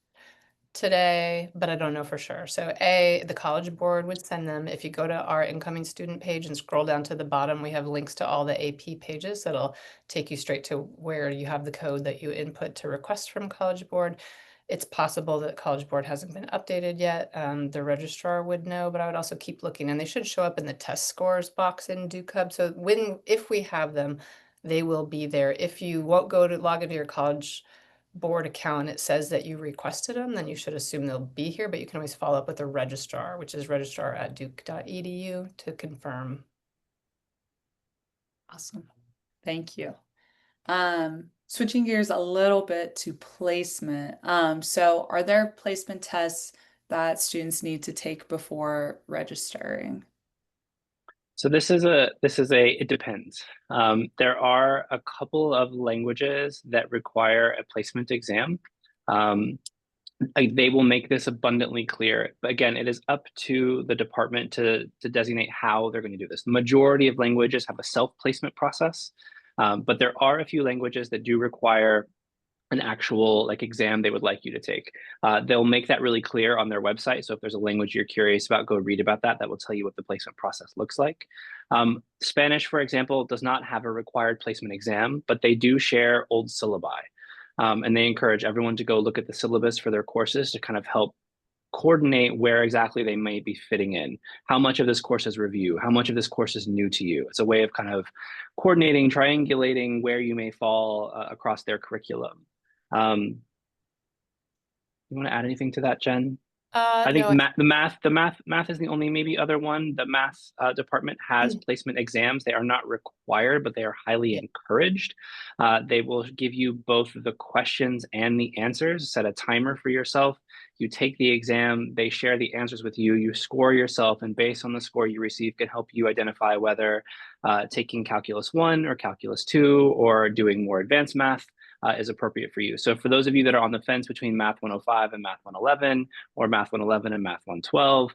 today, but I don't know for sure. So the College Board would send them. If you go to our incoming student page and scroll down to the bottom, we have links to all the AP pages that'll take you straight to where you have the code that you input to request from College Board. It's possible that College Board hasn't been updated yet. The registrar would know, but I would also keep looking, and they should show up in the test scores box in DukeHub. So if we have them, they will be there. If you won't go to log into your College Board account and it says that you requested them, then you should assume they'll be here, but you can always follow up with the registrar, which is registrar@duke.edu, to confirm. Awesome. Thank you. Switching gears a little bit to placement. So are there placement tests that students need to take before registering? So it depends. There are a couple of languages that require a placement exam. they will make this abundantly clear. But again, it is up to the department to designate how they're going to do this. The majority of languages have a self-placement process, but there are a few languages that do require an actual like exam they would like you to take. They'll make that really clear on their website. So if there's a language you're curious about, go read about that. That will tell you what the placement process looks like. Spanish, for example, does not have a required placement exam, but they do share old syllabi. And they encourage everyone to go look at the syllabus for their courses to kind of help coordinate where exactly they may be fitting in. How much of this course is review? How much of this course is new to you? It's a way of kind of coordinating, triangulating where you may fall across their curriculum. You want to add anything to that, Jen? I think No, math is the only maybe other one. The math department has placement exams. They are not required, but they are highly encouraged. They will give you both the questions and the answers. Set a timer for yourself. You take the exam. They share the answers with you. You score yourself, and based on the score you receive, can help you identify whether taking Calculus 1 or Calculus 2 or doing more advanced math is appropriate for you. So for those of you that are on the fence between Math 105 and Math 111, or Math 111 and Math 112,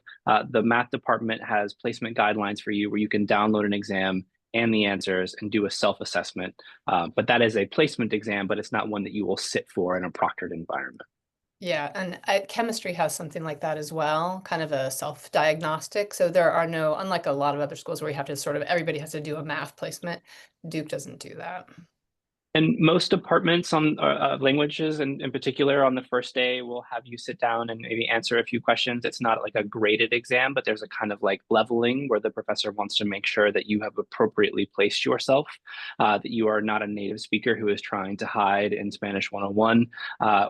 the math department has placement guidelines for you where you can download an exam and the answers and do a self-assessment. But that is a placement exam, but it's not one that you will sit for in a proctored environment. yeah, and chemistry has something like that as well, kind of a self-diagnostic. So there are no, unlike a lot of other schools where you have to sort of, everybody has to do a math placement, Duke doesn't do that. And most departments on languages in particular on the first day will have you sit down and maybe answer a few questions. It's not like a graded exam, but there's a kind of like leveling where the professor wants to make sure that you have appropriately placed yourself, that you are not a native speaker who is trying to hide in Spanish 101,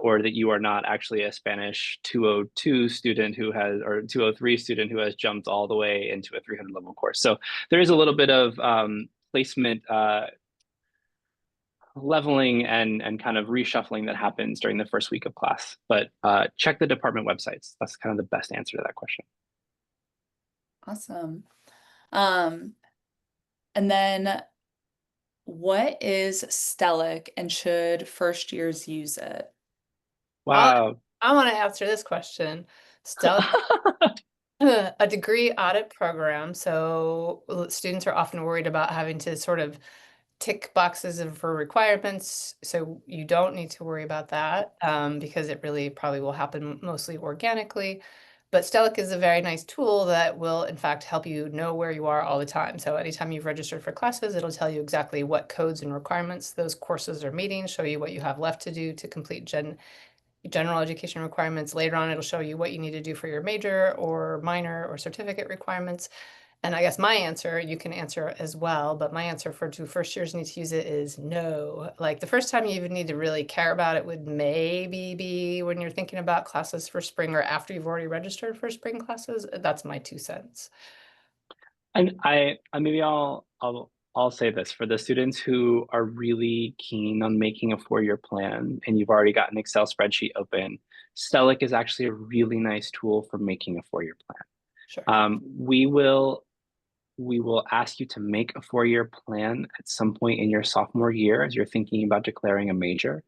or that you are not actually a Spanish 202 student who has, or 203 student who has jumped all the way into a 300 level course. So there is a little bit of placement leveling and kind of reshuffling that happens during the first week of class. But check the department websites. That's kind of the best answer to that question. Awesome. And then what is Stellic and should first years use it? Wow. I want to answer this question. Stellic, a degree audit program. So students are often worried about having to sort of tick boxes for requirements. So you don't need to worry about that because it really probably will happen mostly organically. But Stellic is a very nice tool that will, in fact, help you know where you are all the time. So anytime you've registered for classes, it'll tell you exactly what codes and requirements those courses are meeting, show you what you have left to do to complete general education requirements. Later on, it'll show you what you need to do for your major or minor or certificate requirements. And I guess my answer, you can answer as well, but my answer for do first years need to use it is no. Like the first time you even need to really care about it would maybe be when you're thinking about classes for spring or after you've already registered for spring classes. That's my 2 cents. And maybe I'll say this for the students who are really keen on making a 4-year plan and you've already got an Excel spreadsheet open, Stellic is actually a really nice tool for making a 4-year plan. Sure. We will ask you to make a 4-year plan at some point in your sophomore year as you're thinking about declaring a major.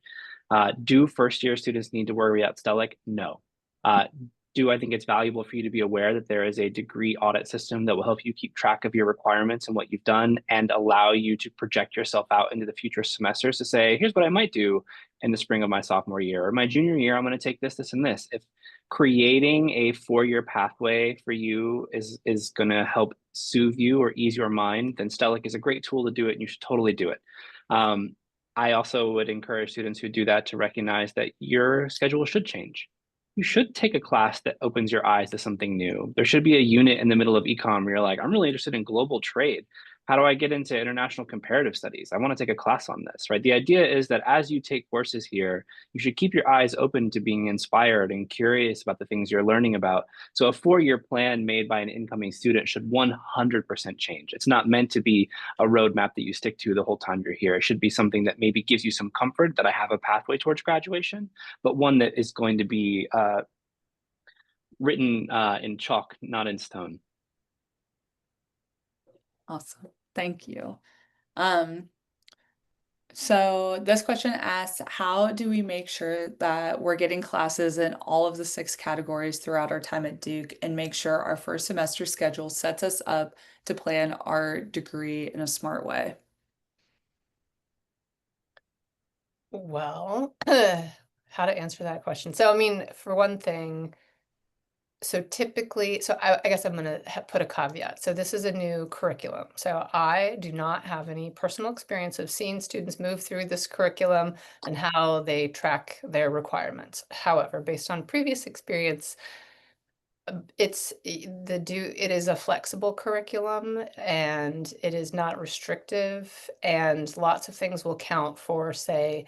Do first year students need to worry about Stellic? No. Do I think it's valuable for you to be aware that there is a degree audit system that will help you keep track of your requirements and what you've done and allow you to project yourself out into the future semesters to say, here's what I might do in the spring of my sophomore year or my junior year, I'm going to take this, this, and this. If creating a 4-year pathway for you is going to help soothe you or ease your mind, then Stellic is a great tool to do it and you should totally do it. I also would encourage students who do that to recognize that your schedule should change. You should take a class that opens your eyes to something new. There should be a unit in the middle of econ where you're like, I'm really interested in global trade. How do I get into international comparative studies? I want to take a class on this, right? The idea is that as you take courses here, you should keep your eyes open to being inspired and curious about the things you're learning about. So a 4-year plan made by an incoming student should 100% change. It's not meant to be a roadmap that you stick to the whole time you're here. It should be something that maybe gives you some comfort that I have a pathway towards graduation, but one that is going to be written in chalk, not in stone. Awesome. Thank you. So this question asks, how do we make sure that we're getting classes in all of the 6 categories throughout our time at Duke and make sure our first semester schedule sets us up to plan our degree in a smart way? Well, how to answer that question. So, I mean, for one thing, so typically, I guess I'm going to put a caveat. So this is a new curriculum. So I do not have any personal experience of seeing students move through this curriculum and how they track their requirements. However, based on previous experience, it is a flexible curriculum and it is not restrictive, and lots of things will count for, say,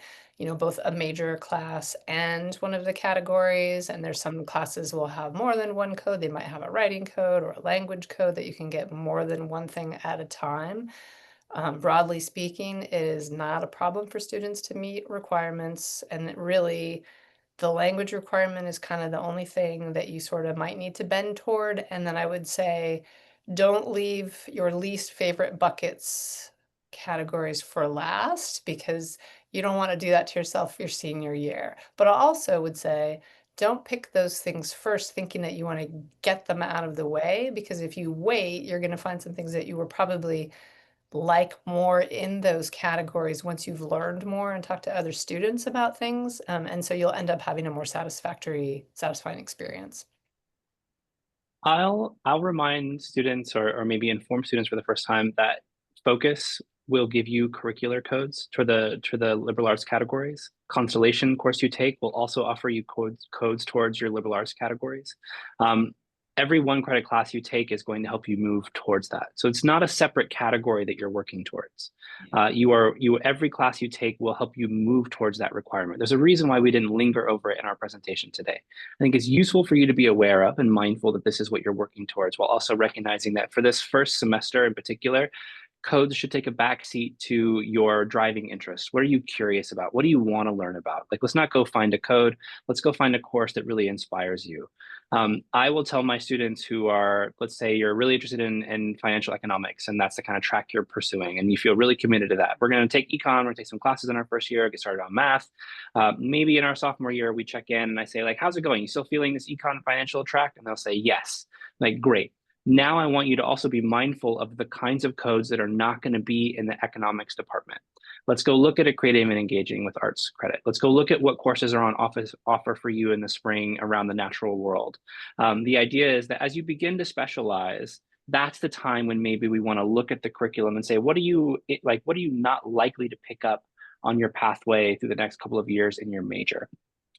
both a major class and one of the categories. And there's some classes will have more than one code. They might have a writing code or a language code that you can get more than one thing at a time. Broadly speaking, it is not a problem for students to meet requirements, and it really, the language requirement is kind of the only thing that you sort of might need to bend toward. And then I would say, don't leave your least favorite buckets categories for last, because you don't want to do that to yourself your senior year. But I also would say, don't pick those things first thinking that you want to get them out of the way, because if you wait, you're going to find some things that you were probably like more in those categories once you've learned more and talked to other students about things. And so you'll end up having a more satisfying experience. I'll remind students or maybe inform students for the first time that Focus will give you curricular codes for the liberal arts categories. Constellation course you take will also offer you codes towards your liberal arts categories. Every 1 credit class you take is going to help you move towards that. So it's not a separate category that you're working towards. Every class you take will help you move towards that requirement. There's a reason why we didn't linger over it in our presentation today. I think it's useful for you to be aware of and mindful that this is what you're working towards, while also recognizing that for this first semester in particular, codes should take a backseat to your driving interests. What are you curious about? What do you want to learn about? Like, let's not go find a code. Let's go find a course that really inspires you. I will tell my students who are, let's say you're really interested in financial economics, and that's the kind of track you're pursuing, and you feel really committed to that. We're going to take econ, we're going to take some classes in our first year, get started on math. Maybe in our sophomore year, we check in and I say, like, how's it going? You still feeling this econ financial track? And they'll say, yes. Like, great. Now I want you to also be mindful of the kinds of codes that are not going to be in the economics department. Let's go look at a creative and engaging with arts credit. Let's go look at what courses are on offer for you in the spring around the natural world. The idea is that as you begin to specialize, that's the time when maybe we want to look at the curriculum and say, what are you not likely to pick up on your pathway through the next couple of years in your major?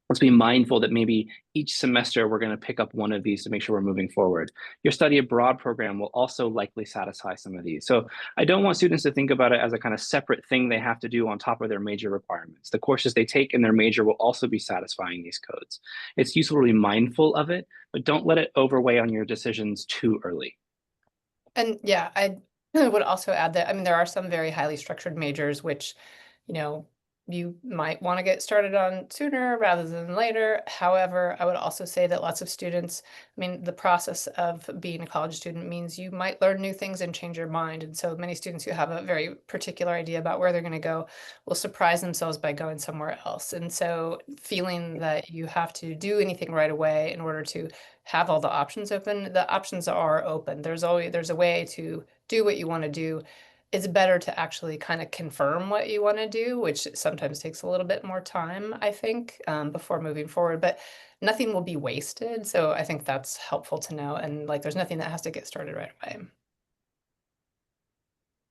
Let's be mindful that maybe each semester we're going to pick up one of these to make sure we're moving forward. Your study abroad program will also likely satisfy some of these. So I don't want students to think about it as a kind of separate thing they have to do on top of their major requirements. The courses they take in their major will also be satisfying these codes. It's useful to be mindful of it, but don't let it overweigh on your decisions too early. And yeah, I would also add that, I mean, there are some very highly structured majors, which, you might want to get started on sooner rather than later. However, I would also say that lots of students, I mean, the process of being a college student means you might learn new things and change your mind. And so many students who have a very particular idea about where they're going to go will surprise themselves by going somewhere else. And so feeling that you have to do anything right away in order to have all the options open, the options are open. There's a way to do what you want to do. It's better to actually kind of confirm what you want to do, which sometimes takes a little bit more time, I think, before moving forward, but nothing will be wasted. So I think that's helpful to know. And like, there's nothing that has to get started right away.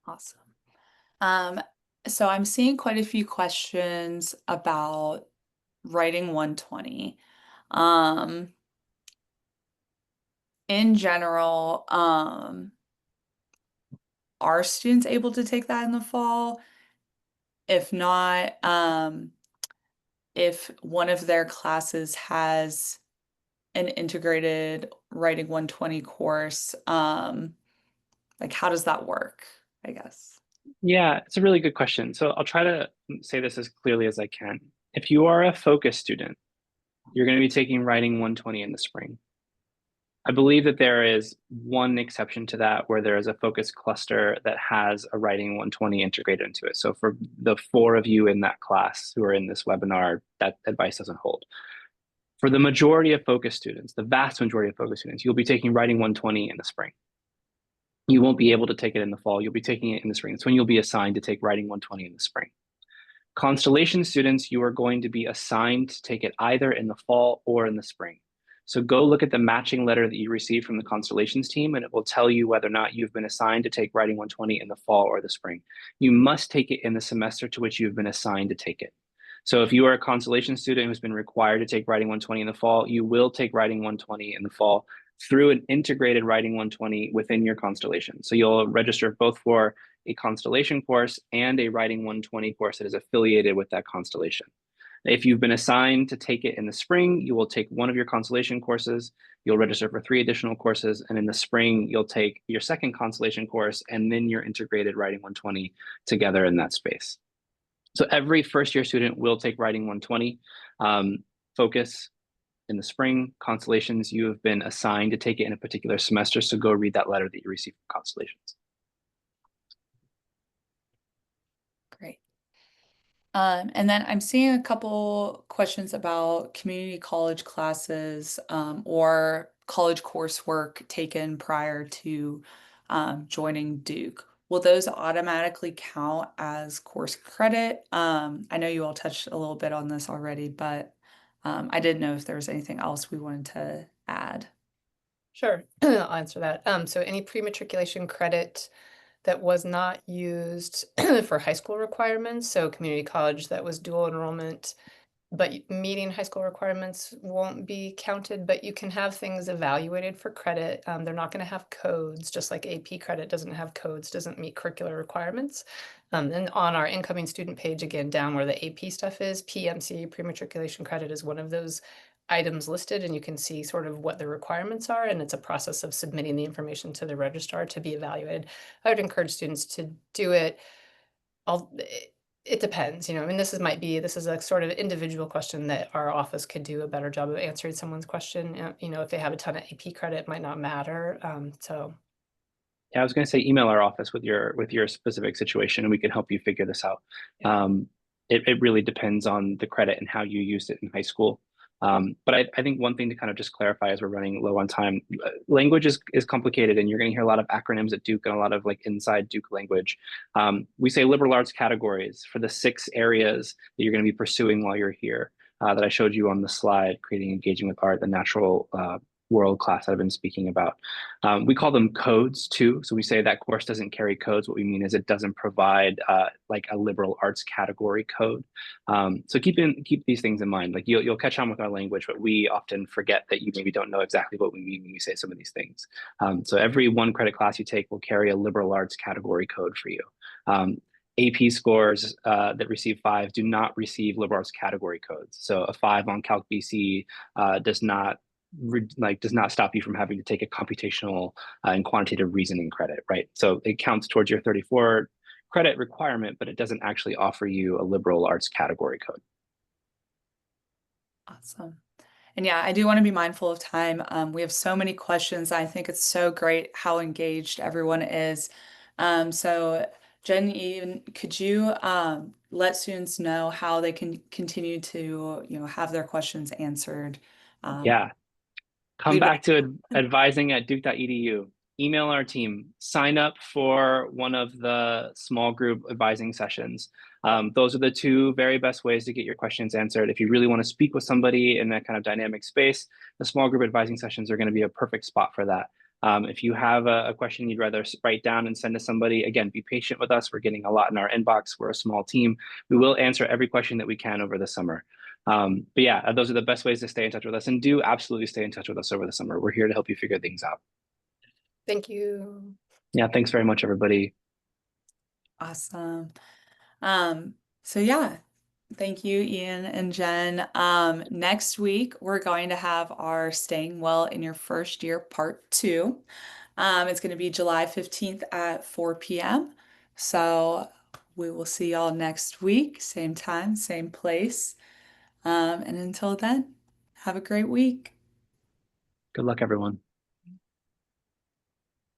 Awesome. So I'm seeing quite a few questions about writing 120. In general, are students able to take that in the fall? If not, if one of their classes has an integrated writing 120 course, like how does that work, I guess? Yeah, it's a really good question. So I'll try to say this as clearly as I can. If you are a focus student, you're going to be taking writing 120 in the spring. I believe that there is one exception to that where there is a focus cluster that has a writing 120 integrated into it. So for the 4 of you in that class who are in this webinar, that advice doesn't hold. For the majority of focus students, the vast majority of focus students, you'll be taking writing 120 in the spring. You won't be able to take it in the fall. You'll be taking it in the spring. That's when you'll be assigned to take writing 120 in the spring. Constellation students, you are going to be assigned to take it either in the fall or in the spring. So go look at the matching letter that you received from the Constellations team, and it will tell you whether or not you've been assigned to take writing 120 in the fall or the spring. You must take it in the semester to which you've been assigned to take it. So if you are a Constellation student who's been required to take writing 120 in the fall, you will take writing 120 in the fall through an integrated writing 120 within your Constellation. So you'll register both for a Constellation course and a writing 120 course that is affiliated with that Constellation. If you've been assigned to take it in the spring, you will take one of your Constellation courses, you'll register for 3 additional courses, and in the spring, you'll take your second Constellation course and then your integrated writing 120 together in that space. So every first year student will take writing 120. Focus in the spring. Constellations, you have been assigned to take it in a particular semester, so go read that letter that you received from Constellations. Great. And then I'm seeing a couple questions about community college classes or college coursework taken prior to joining Duke. Will those automatically count as course credit? I know you all touched a little bit on this already, but I didn't know if there was anything else we wanted to add. Sure, I'll answer that. So any pre-matriculation credit that was not used for high school requirements, so community college that was dual enrollment, but meeting high school requirements won't be counted, but you can have things evaluated for credit. They're not going to have codes, just like AP credit doesn't have codes, doesn't meet curricular requirements. And on our incoming student page, again, down where the AP stuff is, PMC, pre-matriculation credit, is one of those items listed, and you can see sort of what the requirements are, and it's a process of submitting the information to the registrar to be evaluated. I would encourage students to do it. It depends, I mean, this is a sort of individual question that our office could do a better job of answering someone's question. If they have a ton of AP credit, it might not matter. Yeah, I was going to say email our office with your specific situation, and we can help you figure this out. Yeah. It really depends on the credit and how you used it in high school. But I think one thing to kind of just clarify as we're running low on time, language is complicated, and you're going to hear a lot of acronyms at Duke and a lot of like inside Duke language. We say liberal arts categories for the 6 areas that you're going to be pursuing while you're here that I showed you on the slide: creating, engaging with art, the natural world class that I've been speaking about. We call them codes too. So we say that course doesn't carry codes. What we mean is it doesn't provide like a liberal arts category code. So keep these things in mind. Like you'll catch on with our language, but we often forget that you maybe don't know exactly what we mean when we say some of these things. So every 1 credit class you take will carry a liberal arts category code for you. AP scores that receive 5 do not receive liberal arts category codes. So a 5 on Calc BC does not stop you from having to take a computational and quantitative reasoning credit, right? So it counts towards your 34 credit requirement, but it doesn't actually offer you a liberal arts category code. Awesome. And yeah, I do want to be mindful of time. We have so many questions. I think it's so great how engaged everyone is. So Jen, Ian, could you let students know how they can continue to, have their questions answered? Yeah. Come Leave back to advising at duke.edu. Email our team. Sign up for one of the small group advising sessions. Those are the 2 very best ways to get your questions answered. If you really want to speak with somebody in that kind of dynamic space, the small group advising sessions are going to be a perfect spot for that. If you have a question you'd rather write down and send to somebody, again, be patient with us. We're getting a lot in our inbox. We're a small team. We will answer every question that we can over the summer. But yeah, those are the best ways to stay in touch with us, and do absolutely stay in touch with us over the summer. We're here to help you figure things out. Thank you. Yeah, thanks very much, everybody. Awesome. So yeah, thank you, Ian and Jen. Next week, we're going to have our Staying Well in Your First Year Part 2. It's going to be July 15th at 4 p.m. So we will see y'all next week, same time, same place. And until then, have a great week. Good luck, everyone.